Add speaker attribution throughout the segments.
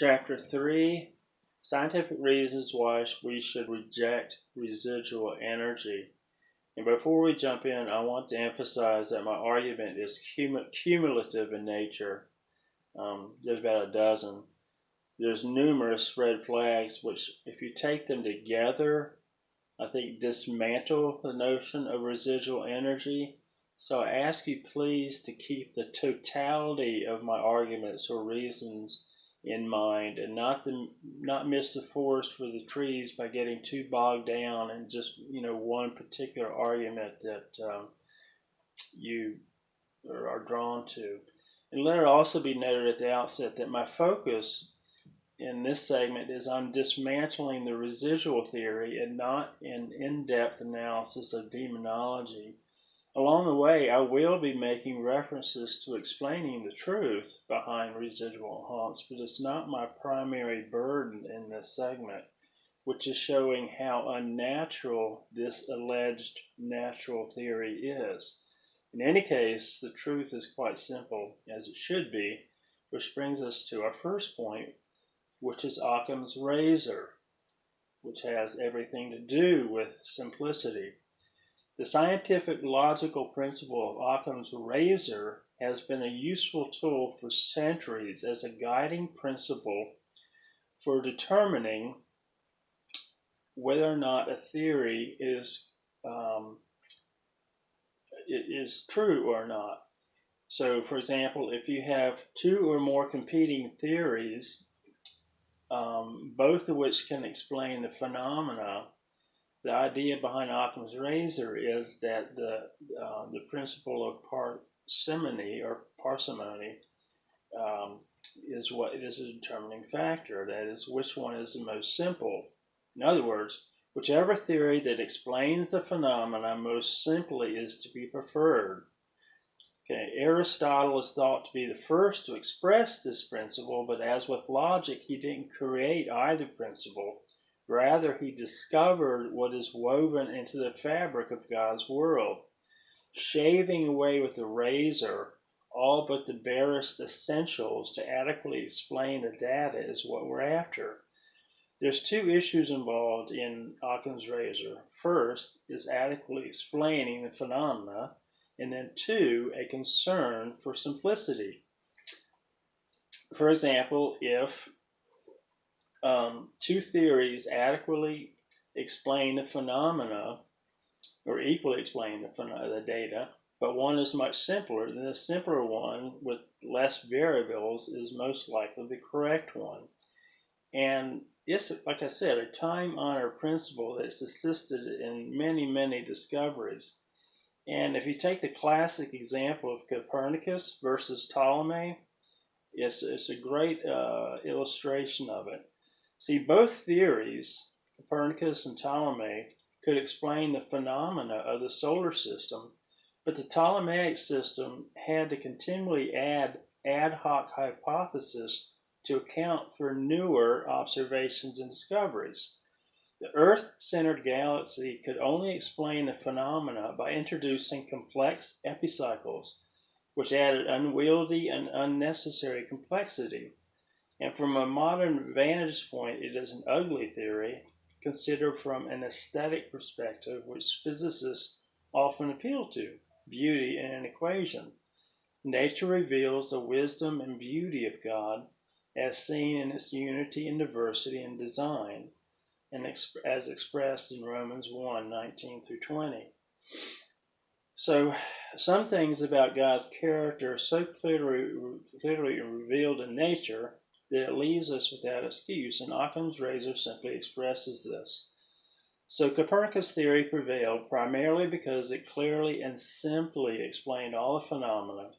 Speaker 1: Chapter 3, Scientific Reasons Why We Should Reject Residual Energy. And before we jump in, I want to emphasize that my argument is cumulative in nature. There's about a dozen. There's numerous red flags which, if you take them together, I think dismantle the notion of residual energy. So I ask you please to keep the totality of my arguments or reasons in mind, and not miss the forest for the trees by getting too bogged down in just one particular argument that you are drawn to. And let it also be noted at the outset that my focus in this segment is on dismantling the residual theory and not an in-depth analysis of demonology. Along the way, I will be making references to explaining the truth behind residual haunts, but it's not my primary burden in this segment, which is showing how unnatural this alleged natural theory is. In any case, the truth is quite simple, as it should be, which brings us to our first point, which is Occam's razor, which has everything to do with simplicity. The scientific logical principle of Occam's razor has been a useful tool for centuries as a guiding principle for determining whether or not a theory is true or not. So, for example, if you have two or more competing theories, both of which can explain the phenomena, the idea behind Occam's razor is that the principle of parsimony is what is a determining factor. That is, which one is the most simple. In other words, whichever theory that explains the phenomena most simply is to be preferred. Okay, Aristotle is thought to be the first to express this principle, but as with logic, he didn't create either principle. Rather, he discovered what is woven into the fabric of God's world. Shaving away with a razor all but the barest essentials to adequately explain the data is what we're after. There's two issues involved in Occam's razor. First is adequately explaining the phenomena, and then two, a concern for simplicity. For example, if two theories adequately explain the phenomena, or equally explain the data, but one is much simpler, then the simpler one with less variables is most likely the correct one. And it's, like I said, a time-honored principle that's assisted in many, many discoveries. And if you take the classic example of Copernicus versus Ptolemy, it's a great illustration of it. See, both theories, Copernicus and Ptolemy, could explain the phenomena of the solar system, but the Ptolemaic system had to continually add ad hoc hypotheses to account for newer observations and discoveries. The Earth-centered galaxy could only explain the phenomena by introducing complex epicycles, which added unwieldy and unnecessary complexity. And from a modern vantage point, it is an ugly theory, considered from an aesthetic perspective, which physicists often appeal to, beauty in an equation. Nature reveals the wisdom and beauty of God as seen in its unity and diversity in design, and as expressed in Romans 1:19 through 20. So, some things about God's character are so clearly revealed in nature that it leaves us without excuse, and Occam's razor simply expresses this. So Copernicus' theory prevailed primarily because it clearly and simply explained all the phenomena.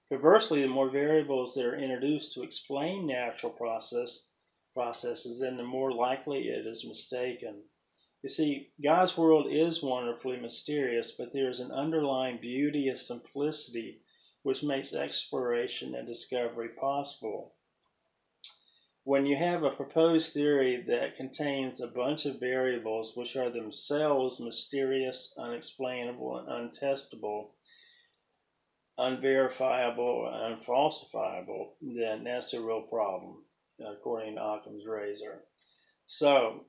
Speaker 1: Conversely, the more variables that are introduced to explain natural processes, then the more likely it is mistaken. You see, God's world is wonderfully mysterious, but there is an underlying beauty of simplicity which makes exploration and discovery possible. When you have a proposed theory that contains a bunch of variables which are themselves mysterious, unexplainable, and untestable, unverifiable, and unfalsifiable, then that's a real problem. according to Occam's razor. So,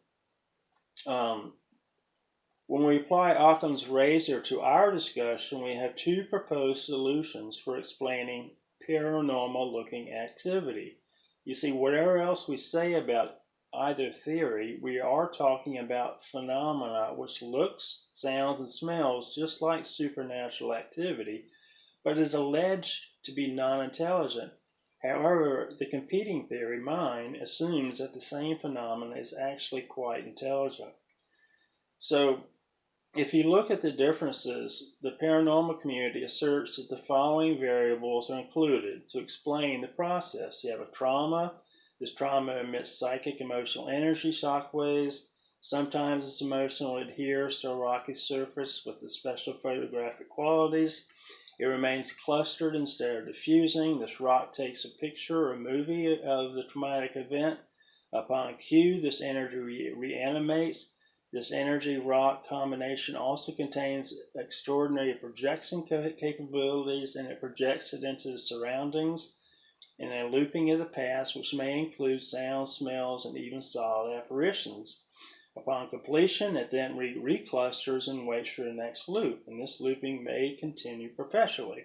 Speaker 1: when we apply Occam's razor to our discussion, we have two proposed solutions for explaining paranormal looking activity. You see, whatever else we say about either theory, we are talking about phenomena which looks, sounds, and smells just like supernatural activity, but is alleged to be non-intelligent. However, the competing theory, mine, assumes that the same phenomena is actually quite intelligent. So, if you look at the differences, the paranormal community asserts that the following variables are included to explain the process. You have a trauma. This trauma emits psychic emotional energy shock waves. Sometimes this emotional adheres to a rocky surface with the special photographic qualities. It remains clustered instead of diffusing. This rock takes a picture or a movie of the traumatic event. Upon cue, this energy reanimates. This energy rock combination also contains extraordinary projection capabilities, and it projects it into the surroundings in a looping of the past, which may include sounds, smells, and even solid apparitions. Upon completion, it then reclusters and waits for the next loop, and this looping may continue perpetually.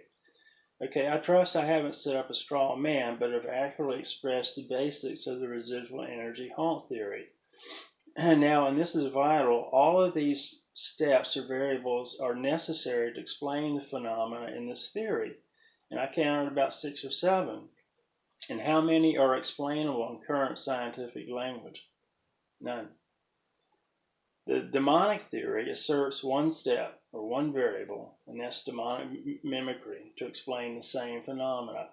Speaker 1: Okay, I trust I haven't set up a straw man, but have accurately expressed the basics of the residual energy haunt theory. And now, and this is vital, all of these steps or variables are necessary to explain the phenomena in this theory. And I counted about 6 or 7. And how many are explainable in current scientific language? None. The demonic theory asserts one step or one variable, and that's demonic mimicry, to explain the same phenomena.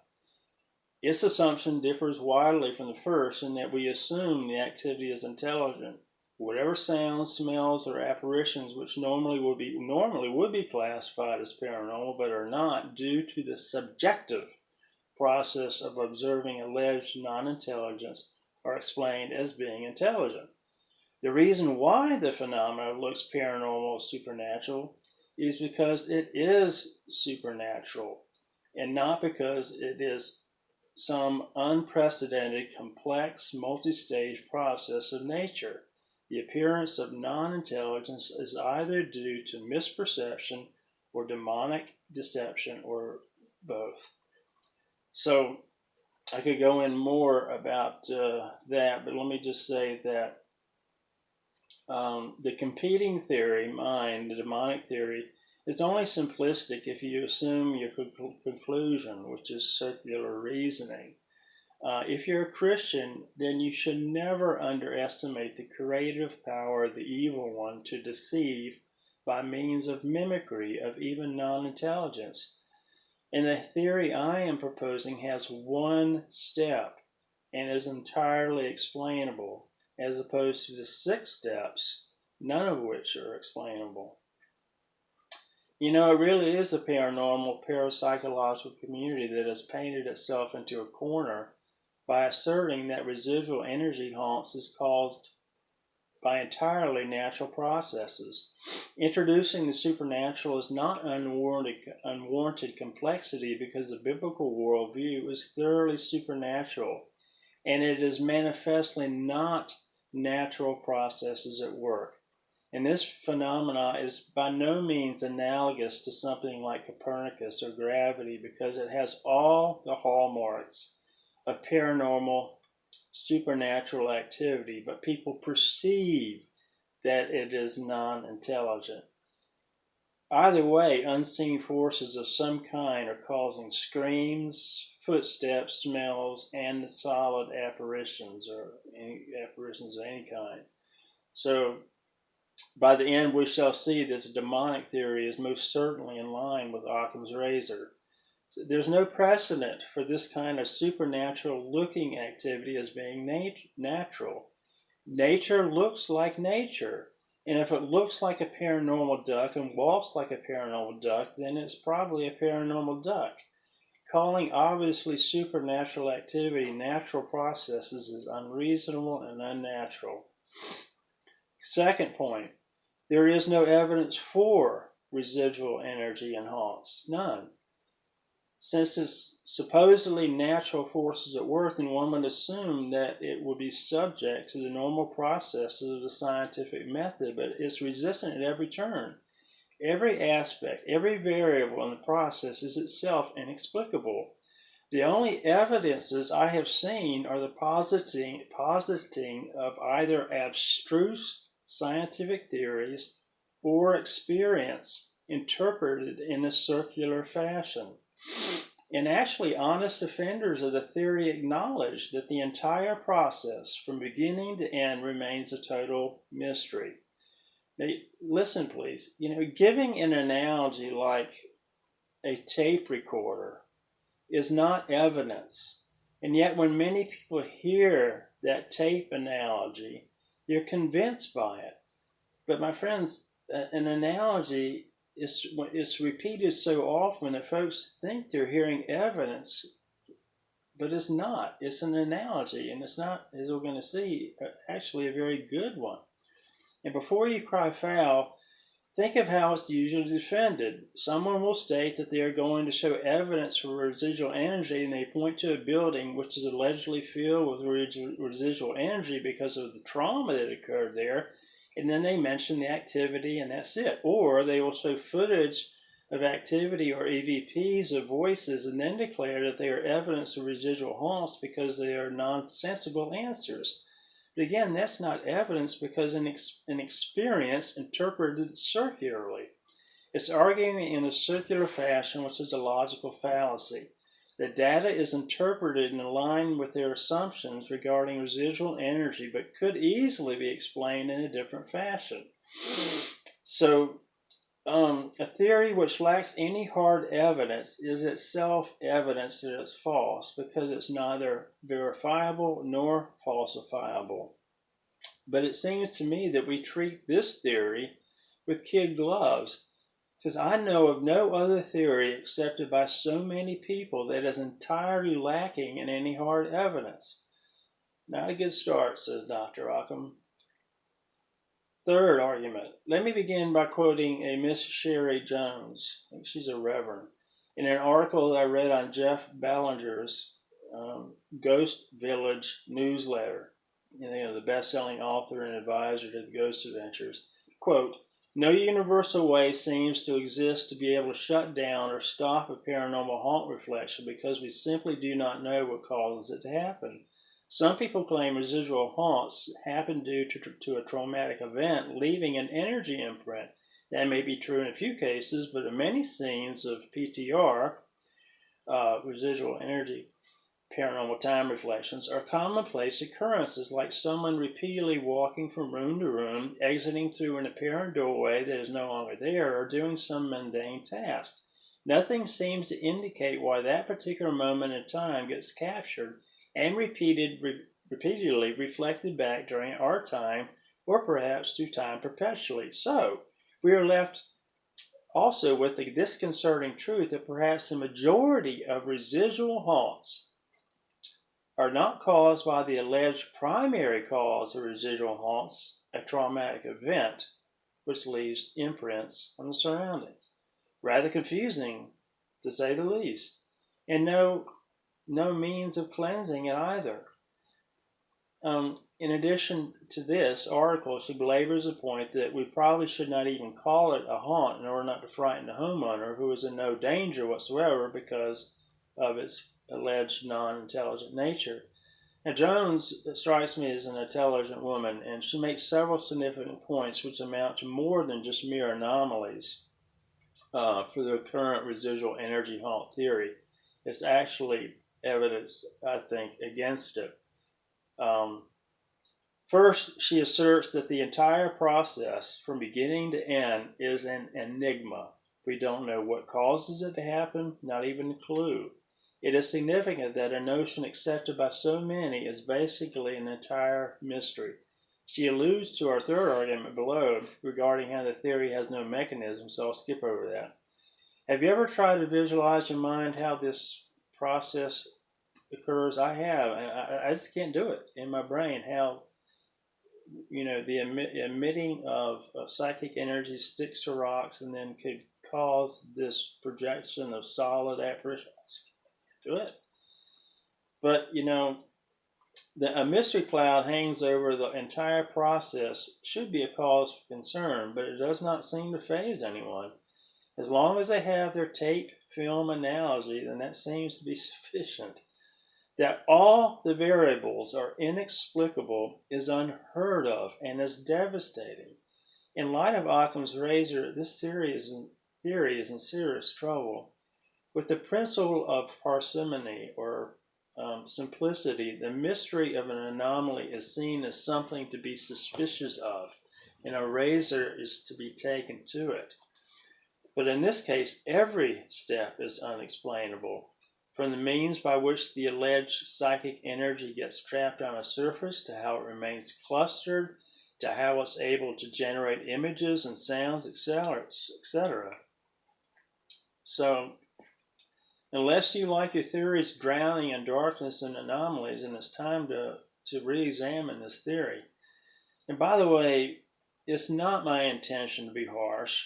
Speaker 1: Its assumption differs widely from the first in that we assume the activity is intelligent. Whatever sounds, smells, or apparitions which normally would be classified as paranormal but are not due to the subjective process of observing alleged non-intelligence are explained as being intelligent. The reason why the phenomena looks paranormal or supernatural is because it is supernatural and not because it is some unprecedented, complex, multi-stage process of nature. The appearance of non-intelligence is either due to misperception or demonic deception or both. So I could go in more about that, but let me just say that the competing theory, mine, the demonic theory, is only simplistic if you assume your conclusion, which is circular reasoning. If you're a Christian, then you should never underestimate the creative power of the evil one to deceive by means of mimicry of even non-intelligence. And the theory I am proposing has one step and is entirely explainable, as opposed to the 6 steps, none of which are explainable. You know, it really is a paranormal, parapsychological community that has painted itself into a corner by asserting that residual energy haunts is caused by entirely natural processes. Introducing the supernatural is not unwarranted complexity because the biblical worldview is thoroughly supernatural, and it is manifestly not natural processes at work. And this phenomena is by no means analogous to something like Copernicus or gravity because it has all the hallmarks of paranormal, supernatural activity, but people perceive that it is non-intelligent. Either way, unseen forces of some kind are causing screams, footsteps, smells, and solid apparitions of any kind. So, by the end, we shall see this demonic theory is most certainly in line with Occam's razor. So there's no precedent for this kind of supernatural looking activity as being natural. Nature looks like nature. And if it looks like a paranormal duck and walks like a paranormal duck, then it's probably a paranormal duck. Calling obviously supernatural activity natural processes is unreasonable and unnatural. Second point, there is no evidence for residual energy in haunts. None. Since it's supposedly natural forces at work, then one would assume that it would be subject to the normal processes of the scientific method, but it's resistant at every turn. Every aspect, every variable in the process is itself inexplicable. The only evidences I have seen are the positing of either abstruse scientific theories or experience interpreted in a circular fashion. And actually, honest defenders of the theory acknowledge that the entire process, from beginning to end, remains a total mystery. Now, listen, please. Giving an analogy like a tape recorder is not evidence. And yet, when many people hear that tape analogy, they're convinced by it. But my friends, an analogy is repeated so often that folks think they're hearing evidence, but it's not. It's an analogy, and it's not, as we're going to see, actually a very good one. And before you cry foul, think of how it's usually defended. Someone will state that they are going to show evidence for residual energy, and they point to a building which is allegedly filled with residual energy because of the trauma that occurred there, and then they mention the activity, and that's it. Or they will show footage of activity or EVP'S of voices and then declare that they are evidence of residual haunts because they are nonsensical answers. But again, that's not evidence because an experience interpreted circularly. It's arguing in a circular fashion, which is a logical fallacy. The data is interpreted in line with their assumptions regarding residual energy, but could easily be explained in a different fashion. So, a theory which lacks any hard evidence is itself evidence that it's false because it's neither verifiable nor falsifiable. But it seems to me that we treat this theory with kid gloves, because I know of no other theory accepted by so many people that is entirely lacking in any hard evidence. Not a good start, says Dr. Ockham. Third argument. Let me begin by quoting a Miss Sherry Jones. I think she's a reverend. In an article that I read on Jeff Ballinger's Ghost Village newsletter, the best-selling author and advisor to the Ghost Adventures. Quote, no universal way seems to exist to be able to shut down or stop a paranormal haunt reflection because we simply do not know what causes it to happen. Some people claim residual haunts happen due to a traumatic event, leaving an energy imprint. That may be true in a few cases, but in many scenes of PTR, residual energy, paranormal time reflections, are commonplace occurrences like someone repeatedly walking from room to room, exiting through an apparent doorway that is no longer there, or doing some mundane task. Nothing seems to indicate why that particular moment in time gets captured and repeatedly reflected back during our time, or perhaps through time perpetually. So, we are left also with the disconcerting truth that perhaps the majority of residual haunts are not caused by the alleged primary cause of residual haunts, a traumatic event, which leaves imprints on the surroundings. Rather confusing, to say the least, and no means of cleansing it either. In addition to this article, she belabors the point that we probably should not even call it a haunt in order not to frighten the homeowner, who is in no danger whatsoever because of its alleged non-intelligent nature. Now, Jones strikes me as an intelligent woman, and she makes several significant points which amount to more than just mere anomalies for the current residual energy haunt theory. It's actually evidence, I think, against it. First, she asserts that the entire process, from beginning to end, is an enigma. We don't know what causes it to happen, not even a clue. It is significant that a notion accepted by so many is basically an entire mystery. She alludes to our third argument below regarding how the theory has no mechanism, so I'll skip over that. Have you ever tried to visualize in your mind how this process occurs? I have, and I just can't do it in my brain. How, the emitting of psychic energy sticks to rocks and then could caused this projection of solid apparition? Do it. But, a mystery cloud hangs over the entire process, should be a cause for concern, but it does not seem to faze anyone. As long as they have their tape film analogy, then that seems to be sufficient. That all the variables are inexplicable is unheard of and is devastating. In light of Occam's razor, this theory is in serious trouble. With the principle of parsimony or simplicity, the mystery of an anomaly is seen as something to be suspicious of, and a razor is to be taken to it. But in this case, every step is unexplainable, from the means by which the alleged psychic energy gets trapped on a surface to how it remains clustered, to how it's able to generate images and sounds, etc. So, unless you like your theories drowning in darkness and anomalies, and it's time to re-examine this theory. And by the way, it's not my intention to be harsh,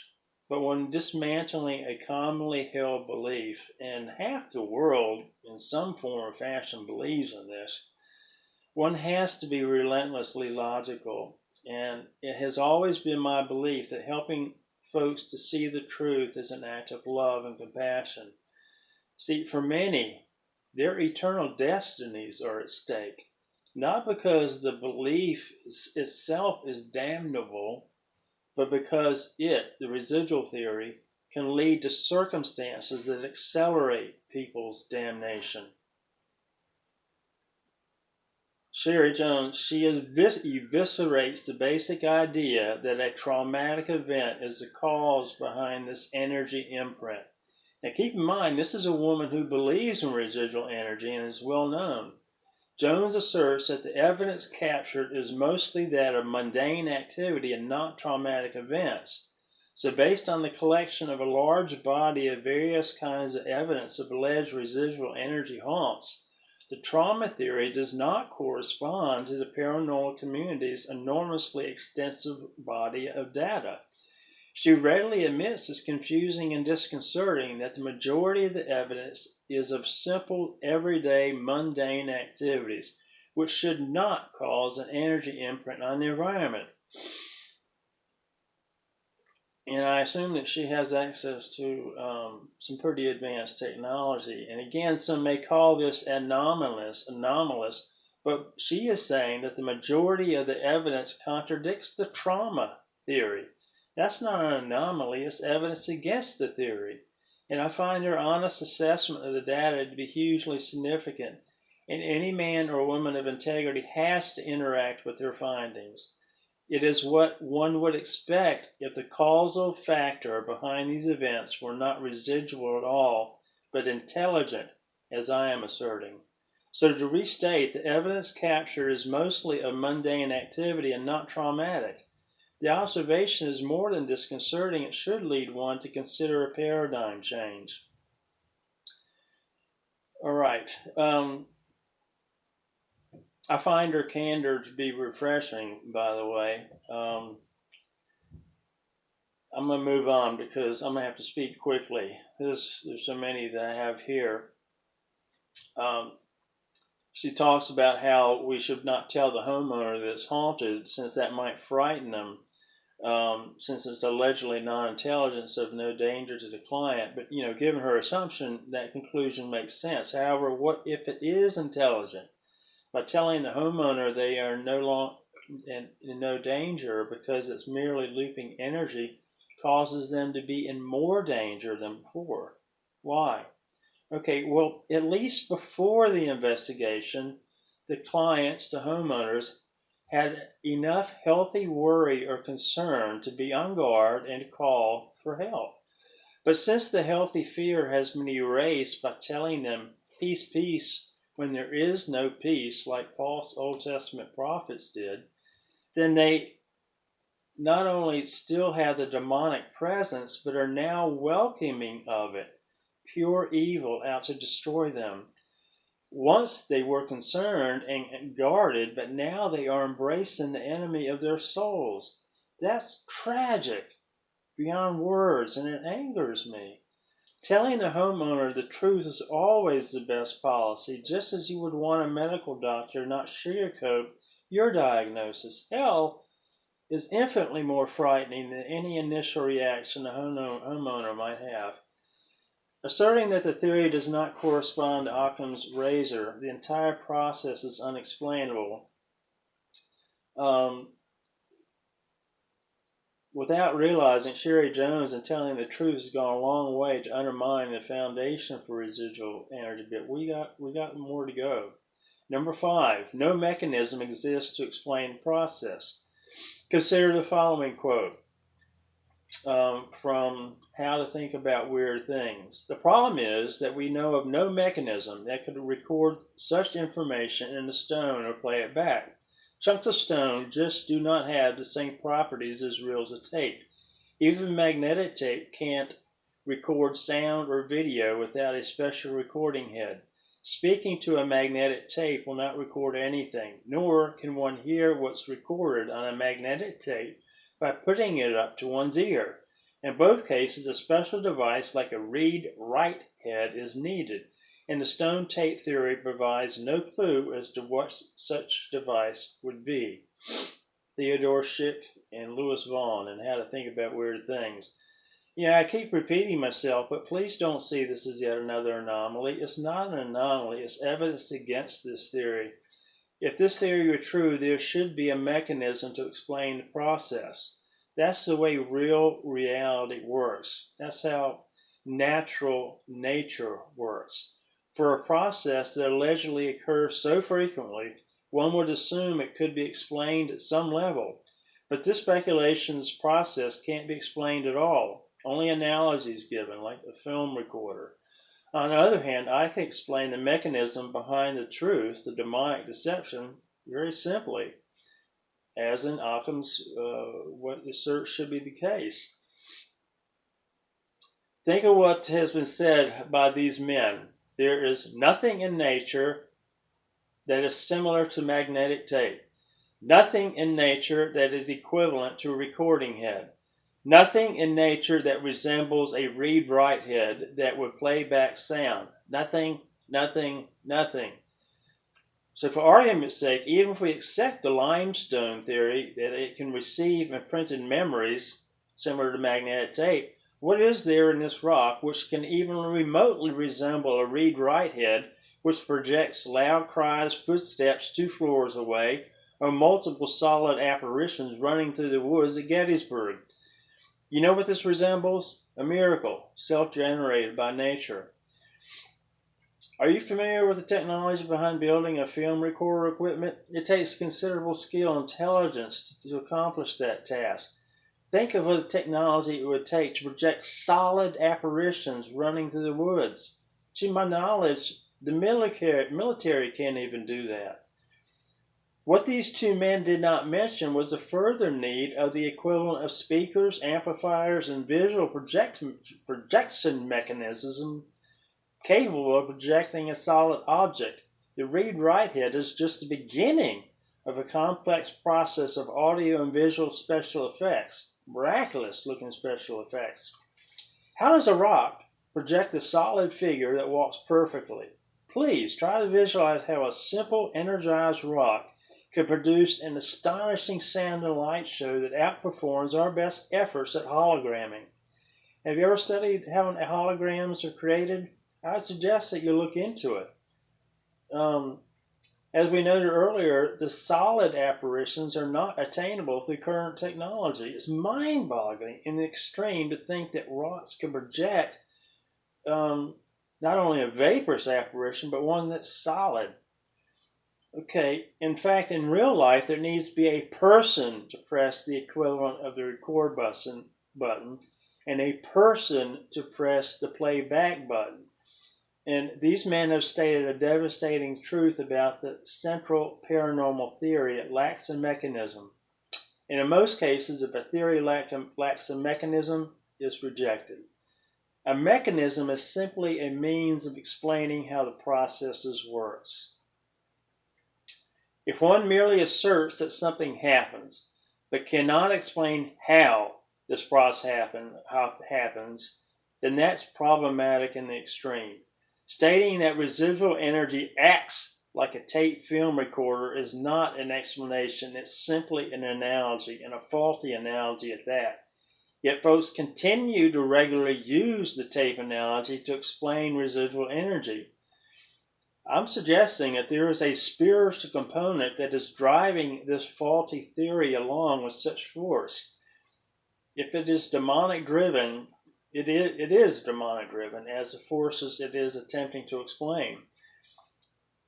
Speaker 1: but when dismantling a commonly held belief, and half the world in some form or fashion believes in this, one has to be relentlessly logical. And it has always been my belief that helping folks to see the truth is an act of love and compassion. See, for many, their eternal destinies are at stake, not because the belief itself is damnable, but because it, the residual theory, can lead to circumstances that accelerate people's damnation. Sherry Jones, she eviscerates the basic idea that a traumatic event is the cause behind this energy imprint. Now keep in mind, this is a woman who believes in residual energy and is well known. Jones asserts that the evidence captured is mostly that of mundane activity and not traumatic events. So based on the collection of a large body of various kinds of evidence of alleged residual energy haunts, the trauma theory does not correspond to the paranormal community's enormously extensive body of data. She readily admits it's confusing and disconcerting that the majority of the evidence is of simple, everyday, mundane activities, which should not cause an energy imprint on the environment. And I assume that she has access to some pretty advanced technology. And again, some may call this anomalous, but she is saying that the majority of the evidence contradicts the trauma theory. That's not an anomaly, it's evidence against the theory. And I find her honest assessment of the data to be hugely significant, and any man or woman of integrity has to interact with their findings. It is what one would expect if the causal factor behind these events were not residual at all, but intelligent, as I am asserting. So to restate, the evidence captured is mostly of mundane activity and not traumatic. The observation is more than disconcerting. It should lead one to consider a paradigm change. All right. I find her candor to be refreshing, by the way. I'm going to move on because I'm going to have to speak quickly. There's so many that I have here. She talks about how we should not tell the homeowner that it's haunted, since that might frighten them. Since it's allegedly non-intelligent, of no danger to the client. But, given her assumption, that conclusion makes sense. However, what if it is intelligent? By telling the homeowner they are in no danger because it's merely looping energy causes them to be in more danger than before. Why? Okay, well, at least before the investigation, the clients, the homeowners, had enough healthy worry or concern to be on guard and call for help. But since the healthy fear has been erased by telling them, peace, peace, when there is no peace, like false Old Testament prophets did, then they not only still have the demonic presence, but are now welcoming of it, pure evil out to destroy them. Once they were concerned and guarded, but now they are embracing the enemy of their souls. That's tragic. beyond words, and it angers me. Telling the homeowner the truth is always the best policy, just as you would want a medical doctor not sugarcoat your diagnosis. Hell is infinitely more frightening than any initial reaction a homeowner might have. Asserting that the theory does not correspond to Occam's razor, the entire process is unexplainable. Without realizing, Sherry Jones in telling the truth has gone a long way to undermine the foundation for residual energy, but we got more to go. Number 5, no mechanism exists to explain the process. Consider the following quote from How to Think About Weird Things. The problem is that we know of no mechanism that could record such information in the stone or play it back. Chunks of stone just do not have the same properties as reels of tape. Even magnetic tape can't record sound or video without a special recording head. Speaking to a magnetic tape will not record anything, nor can one hear what's recorded on a magnetic tape by putting it up to one's ear. In both cases, a special device like a read-write head is needed, and the stone tape theory provides no clue as to what such device would be. Theodore Schick and Louis Vaughan and How to Think About Weird Things. I keep repeating myself, but please don't see this as yet another anomaly. It's not an anomaly. It's evidence against this theory. If this theory were true, there should be a mechanism to explain the process. That's the way real reality works. That's how natural nature works. For a process that allegedly occurs so frequently, one would assume it could be explained at some level. But this speculation's process can't be explained at all. Only analogies given, like a film recorder. On the other hand, I can explain the mechanism behind the truth, the demonic deception, very simply, as in Occam's what asserts should be the case. Think of what has been said by these men. There is nothing in nature that is similar to magnetic tape. Nothing in nature that is equivalent to a recording head. Nothing in nature that resembles a read-write head that would play back sound. Nothing, nothing, nothing. So for argument's sake, even if we accept the limestone theory that it can receive imprinted memories similar to magnetic tape, what is there in this rock which can even remotely resemble a read-write head which projects loud cries, footsteps 2 floors away, or multiple solid apparitions running through the woods at Gettysburg? You know what this resembles? A miracle, self-generated by nature. Are you familiar with the technology behind building a film recorder equipment? It takes considerable skill and intelligence to accomplish that task. Think of the technology it would take to project solid apparitions running through the woods. To my knowledge, the military can't even do that. What these 2 men did not mention was the further need of the equivalent of speakers, amplifiers, and visual projection mechanism capable of projecting a solid object. The read-write head is just the beginning of a complex process of audio and visual special effects, miraculous-looking special effects. How does a rock project a solid figure that walks perfectly? Please try to visualize how a simple, energized rock could produce an astonishing sound and light show that outperforms our best efforts at hologramming. Have you ever studied how holograms are created? I would suggest that you look into it. As we noted earlier, the solid apparitions are not attainable through current technology. It's mind-boggling in the extreme to think that rocks can project not only a vaporous apparition, but one that's solid. Okay, in fact, in real life, there needs to be a person to press the equivalent of the record button and a person to press the playback button. And these men have stated a devastating truth about the central paranormal theory. It lacks a mechanism. And in most cases, if a theory lacks a mechanism, it's rejected. A mechanism is simply a means of explaining how the process works. If one merely asserts that something happens, but cannot explain how, this process happens, then that's problematic in the extreme. Stating that residual energy acts like a tape film recorder is not an explanation. It's simply an analogy, and a faulty analogy at that. Yet folks continue to regularly use the tape analogy to explain residual energy. I'm suggesting that there is a spiritual component that is driving this faulty theory along with such force. If it is demonic driven, it is demonic driven as the forces it is attempting to explain.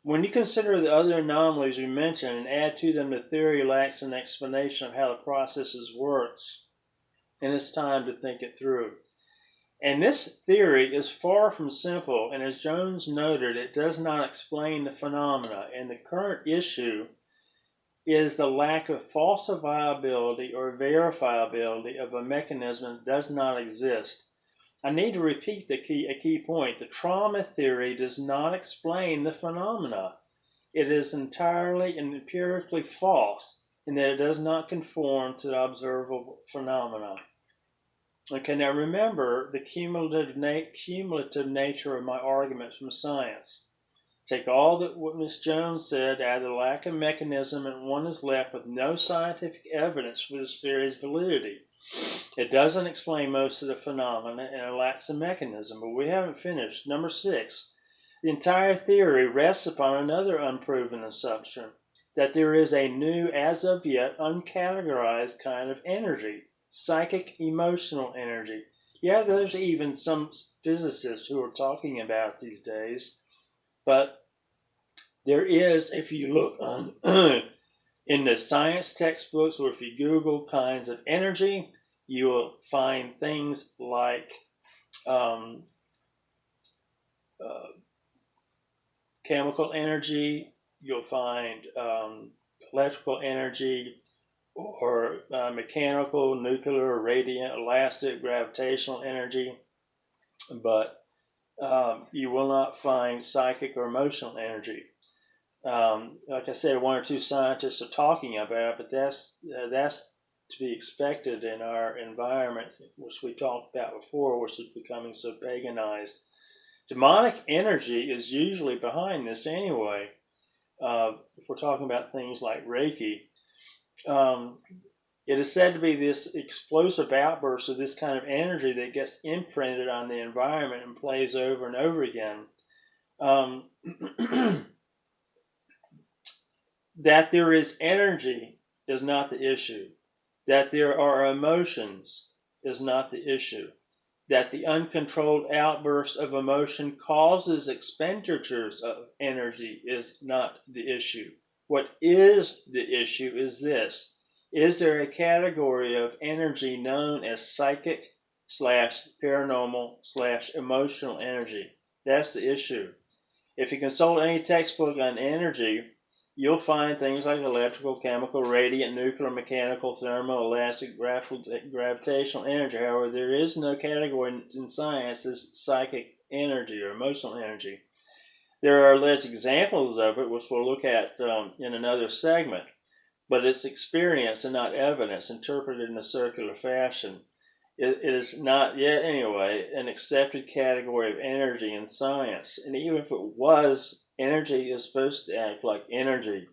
Speaker 1: When you consider the other anomalies we mentioned and add to them the theory lacks an explanation of how the processes works, and it's time to think it through. And this theory is far from simple, and as Jones noted, it does not explain the phenomena, and the current issue is the lack of falsifiability or verifiability of a mechanism that does not exist. I need to repeat a key point. The trauma theory does not explain the phenomena. It is entirely and empirically false in that it does not conform to the observable phenomena. Okay, now remember the cumulative nature of my arguments from science. Take all that what Ms. Jones said, add the lack of mechanism, and one is left with no scientific evidence for this theory's validity. It doesn't explain most of the phenomena, and it lacks a mechanism. But we haven't finished. Number 6. The entire theory rests upon another unproven assumption, that there is a new, as of yet uncategorized kind of energy. Psychic emotional energy. Yeah, there's even some physicists who are talking about these days, but there is, if you look on in the science textbooks, or if you Google kinds of energy, you will find things like chemical energy, you'll find electrical energy, or mechanical, nuclear, radiant, elastic, gravitational energy, but you will not find psychic or emotional energy. Like I said, one or two scientists are talking about it, but that's to be expected in our environment, which we talked about before, which is becoming so paganized. Demonic energy is usually behind this anyway. If we're talking about things like Reiki, it is said to be this explosive outburst of this kind of energy that gets imprinted on the environment and plays over and over again. That there is energy is not the issue. That there are emotions is not the issue. That the uncontrolled outburst of emotion causes expenditures of energy is not the issue. What is the issue is this. Is there a category of energy known as psychic / paranormal / emotional energy? That's the issue. If you consult any textbook on energy, you'll find things like electrical, chemical, radiant, nuclear, mechanical, thermal, elastic, gravitational energy. However, there is no category in science as psychic energy or emotional energy. There are alleged examples of it, which we'll look at in another segment, but it's experience and not evidence interpreted in a circular fashion. It is not yet, anyway, an accepted category of energy in science. And even if it was, energy is supposed to act like energy.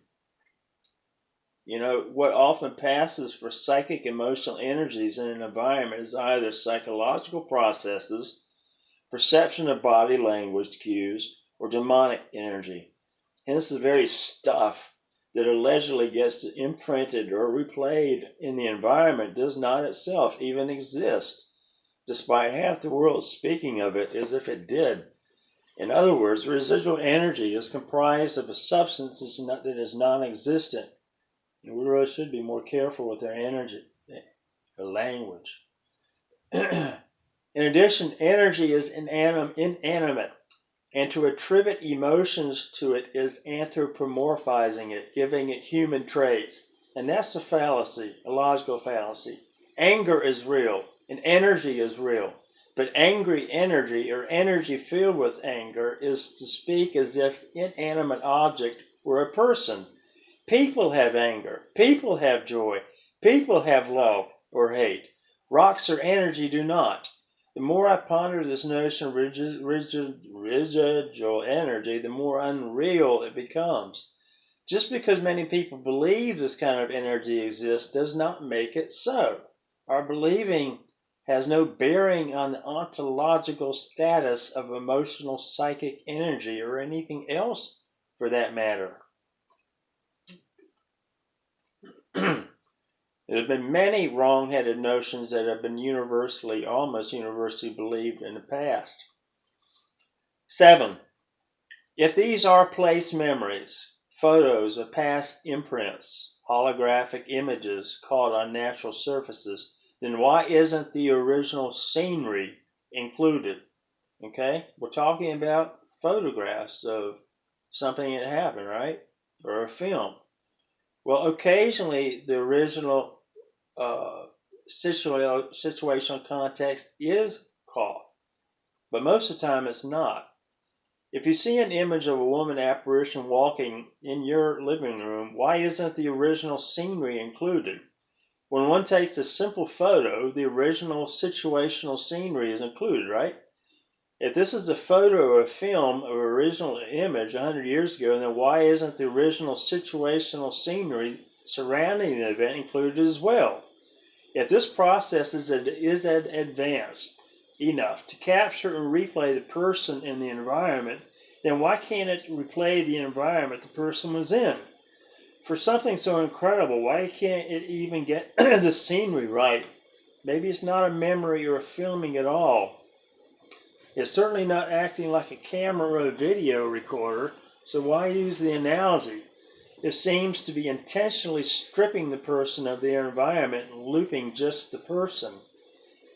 Speaker 1: You know, what often passes for psychic emotional energies in an environment is either psychological processes, perception of body language cues, or demonic energy. Hence the very stuff that allegedly gets imprinted or replayed in the environment does not itself even exist, despite half the world speaking of it as if it did. In other words, residual energy is comprised of a substance that is non-existent. And we really should be more careful with our energy, our language. In addition, energy is inanimate, and to attribute emotions to it is anthropomorphizing it, giving it human traits. And that's a fallacy, a logical fallacy. Anger is real, and energy is real. But angry energy, or energy filled with anger, is to speak as if an inanimate object were a person. People have anger. People have joy. People have love or hate. Rocks or energy do not. The more I ponder this notion of residual energy, the more unreal it becomes. Just because many people believe this kind of energy exists does not make it so. Our believing has no bearing on the ontological status of emotional psychic energy or anything else for that matter. There have been many wrong-headed notions that have been almost universally believed in the past. 7. If these are place memories, photos of past imprints, holographic images called unnatural surfaces, then why isn't the original scenery included? Okay, we're talking about photographs of something that happened, right? Or a film. Well, occasionally the original situational context is caught, but most of the time it's not. If you see an image of a woman apparition walking in your living room, why isn't the original scenery included? When one takes a simple photo, the original situational scenery is included, right? If this is a photo or a film of an original image 100 years ago, then why isn't the original situational scenery surrounding the event included as well? If this process is advanced enough to capture and replay the person in the environment, then why can't it replay the environment the person was in? For something so incredible, why can't it even get the scenery right? Maybe it's not a memory or a filming at all. It's certainly not acting like a camera or a video recorder, so why use the analogy? It seems to be intentionally stripping the person of their environment and looping just the person.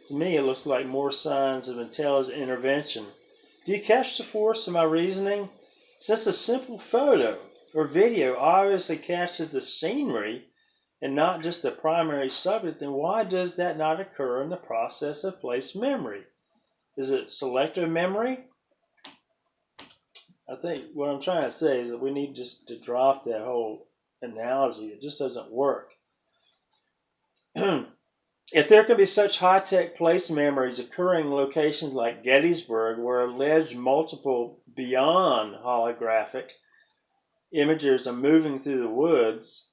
Speaker 1: To me, it looks like more signs of intelligent intervention. Do you catch the force of my reasoning? Since a simple photo or video obviously captures the scenery and not just the primary subject, then why does that not occur in the process of place memory? Is it selective memory? I think what I'm trying to say is that we need just to drop that whole analogy. It just doesn't work. If there can be such high-tech place memories occurring in locations like Gettysburg, where alleged multiple beyond holographic images are moving through the woods,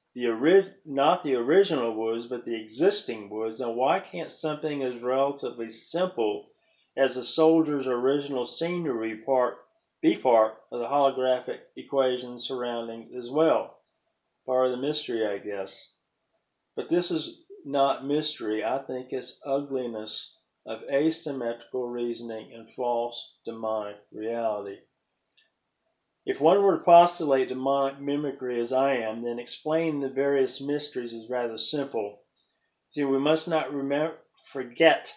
Speaker 1: not the original woods, but the existing woods, then why can't something as relatively simple as a soldier's original scenery be part of the holographic equation surrounding as well? Part of the mystery, I guess. But this is not mystery. I think it's ugliness of asymmetrical reasoning and false demonic reality. If one were to postulate demonic mimicry as I am, then explain the various mysteries is rather simple. See, we must not forget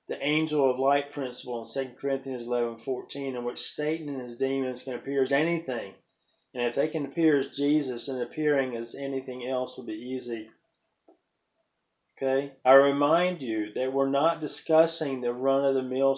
Speaker 1: the angel of light principle in 2 Corinthians 11:14, in which Satan and his demons can appear as anything. And if they can appear as Jesus, then appearing as anything else would be easy. Okay? I remind you that we're not discussing the run-of-the-mill